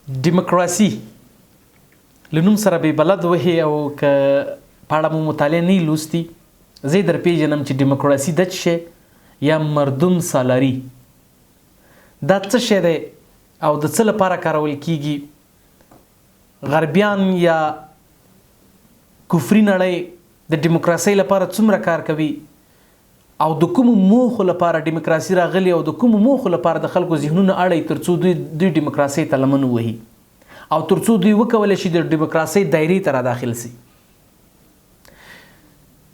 دیموکراسي له نوم سره بې بلد وهي او که په اړه مو مطالعه نه لوستي زه در پیژنم چې دیموکراسي د څه شی یا مردم سالاري دا څه شی دی او د څه لپاره کارول کیږي غربیان یا کفري نړۍ د دیموکراسۍ لپاره څومره کار کوي او د کوم موخو لپاره دیموکراسي راغلي او د کوم موخو لپاره د خلکو ذهنونه اړي ترڅو دوی دیموکراسۍ ته لمن وهي او ترڅو دوی وکولی شي د دیموکراسۍ دایرې ته را داخل سي.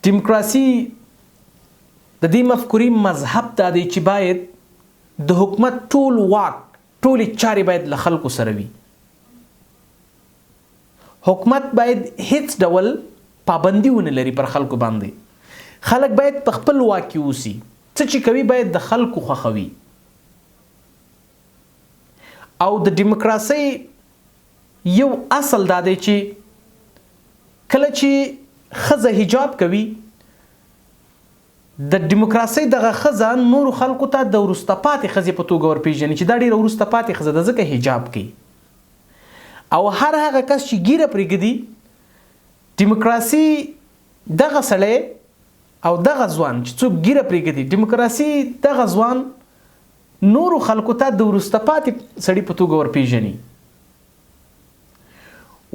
دیموکراسي د دې مفکورې مذهب دا دی چې باید د حکومت ټول واک ټولې چارې باید له خلکو سره وي. حکومت باید هیڅ ډول پابندي ونه لري پر خلکو باندې. خلک باید په خپل واک کې اوسي. څه چې کوي باید د خلکو خوښوي. او د دیموکراسۍ یو اصل دا دی چې کله چې ښځه حجاب کوي د دیموکراسۍ دغه ښځه نورو خلکو ته د وروسته پاتې ښځې په توګه ورپېژني چې دا ډېره وروسته پاتې ښځه ده ځکه حجاب کوي. او هر هغه کس چې ګیره پرېږدي دیموکراسي دغه سړی او دغه ځوان چې څوک ګیره پرېږدي دیموکراسي دغه ځوان نورو خلکو ته د وروسته پاتې سړي په توګه ورپېژني.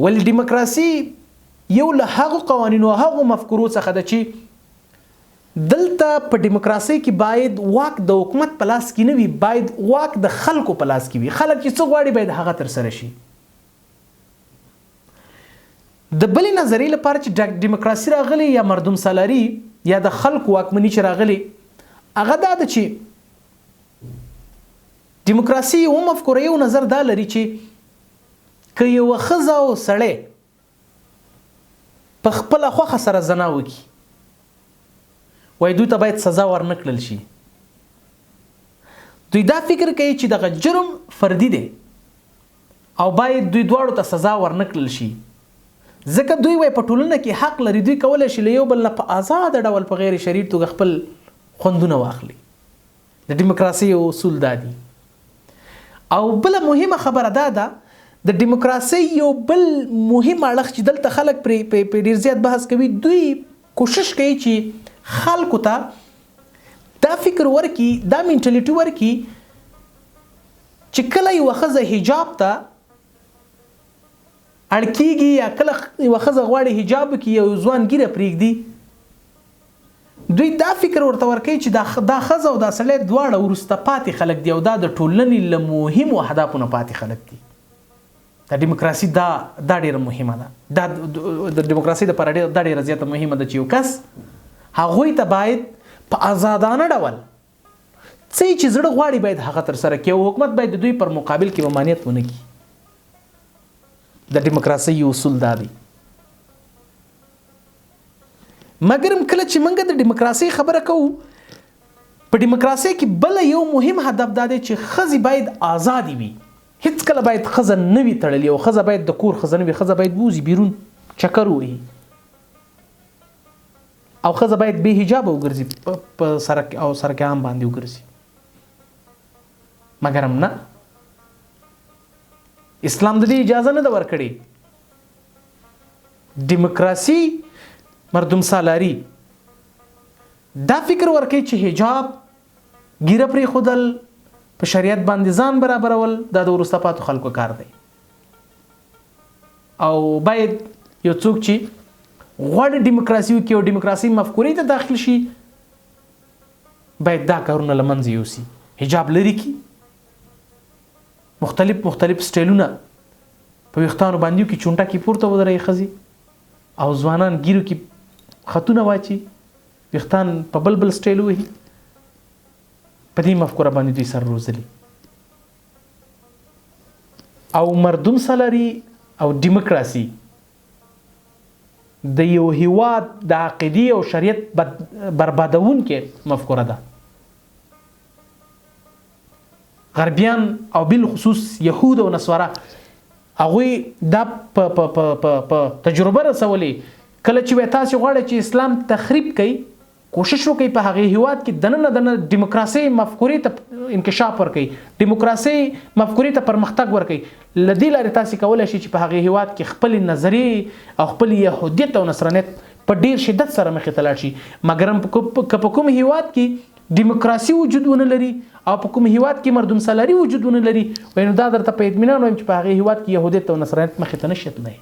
ولې دیموکراسي یو له هغو قوانینو او هغو مفکورو څخه ده چې دلته په دیموکراسۍ کې باید واک د حکومت په لاس کې نه وي، باید واک د خلکو په لاس کې وي. خلک چې څه غواړي باید هغه ترسره شي. د بلې نظریې لپاره چې دیموکراسي راغلي یا مردم سالاري یا د خلکو واکمني چې راغلي هغه دا ده چې دیموکراسي یو مفکوره یو نظر دا لري چې که یوه ښځه او سړی په خپله خوښه سره زنا وکړي وایي دوی ته باید سزا ورنه کړل شي. دوی دا فکر کوي چې دغه جرم فردي دی او باید دوی دواړو ته سزا ورنه کړل شي. ځکه دوی وایي په ټولنه کې حق لري دوی کولی شي له یو بل نه په آزاده ډول په غیر شرعي توګه خپل خوندونه واخلي. د ډیموکراسۍ یو اصول دا دي. او بله مهمه خبره دا ده د ډیموکراسۍ یو بل مهم اړخ چې دلته خلک پرې ډېر زیات بحث کوي دوی کوشش کوي چې خلکو ته دا فکر ورکي دا منټالیټي ورکي چې کله یوه ښځه حجاب ته اړ کېږي یا کله یوه ښځه غواړي حجاب وکړي یو ځوان ګیره پرېږدي دوی دا فکر ورته ورکوي چې دا ښځه او دا سړی دواړه وروسته پاتې خلک دي او دا د ټولنې له مهمو اهدافو نه پاتې خلک دي. د دیموکراسي دا ډېره مهمه ده. دا د دیموکراسۍ دپاره دا ډېره زیاته مهمه ده چې یو کس هغوی ته باید په آزادانه ډول څه چې زړه غواړي باید هغه ترسره کړي او حکومت باید د دوی پر مقابل کې ممانعت ونه کړي. د دیموکراسۍ یو اصول دا دی. مګرم کله چې موږ د دیموکراسۍ خبره کوو په دیموکراسۍ کې بل یو مهم هدف دا دی چې ښځې باید آزادې وي. هیڅ کله باید ښځه نه وي تړلې او ښځه باید د کور ښځه نه وي. ښځه باید ووځي بیرون چکر ووهي او ښځه باید بې حجابه وګرځي په سړک او سړک عام باندې وګرځي. مګرم نه اسلام د دې اجازه نه ده ورکړې. دیموکراسي مردم سالاري دا فکر ورکوي چې حجاب ګیره پرېښودل په شریعت باندې ځان برابرول دا د وروسته پاتو خلکو کار دی. او باید یو څوک چې غواړي دیموکراسي وکړي او دیموکراسي مفکورې ته داخل شي باید دا کارونه له منځه یوسي. حجاب لرې کړي مختلف سټایلونه په ویښتانو باندې وکړي چونټه کې پورته ودروي ښځې او ځوانان ګیرو کې خطونه واچي ویښتان په بل سټایل وهي. په دې مفکوره باندې دوی سر روزلي. او مردم سالاري او دیموکراسي د یو هیواد د عقیدې او شریعت بربادونکې مفکوره ده. غربیان او بالخصوص یهود او نصارا هغوی دا په تجربه رسولې کله چې تاسو غواړئ چې اسلام تخریب کړئ کوشش وکړي په هغه هیواد کې دنه دیموکراسي مفکورې ته انکشاف ورکړي، دیموکراسي مفکورې ته پرمختګ ورکړي. لدې لارې تاسو کولای شئ چې په هغه هیواد کې خپل نظریې او خپل يهودیت او نصرانیت په ډیر شدت سره مخې ته لاړ شي. مګر په کوم هیواد کې دیموکراسي وجود ونه لري او په کوم هیواد کې مردم سالاري وجود ونه لري، نو دا درته په اطمینان وایم چې په هغه هیواد کې يهودیت او نصرانیت مخې ته نشي تللی.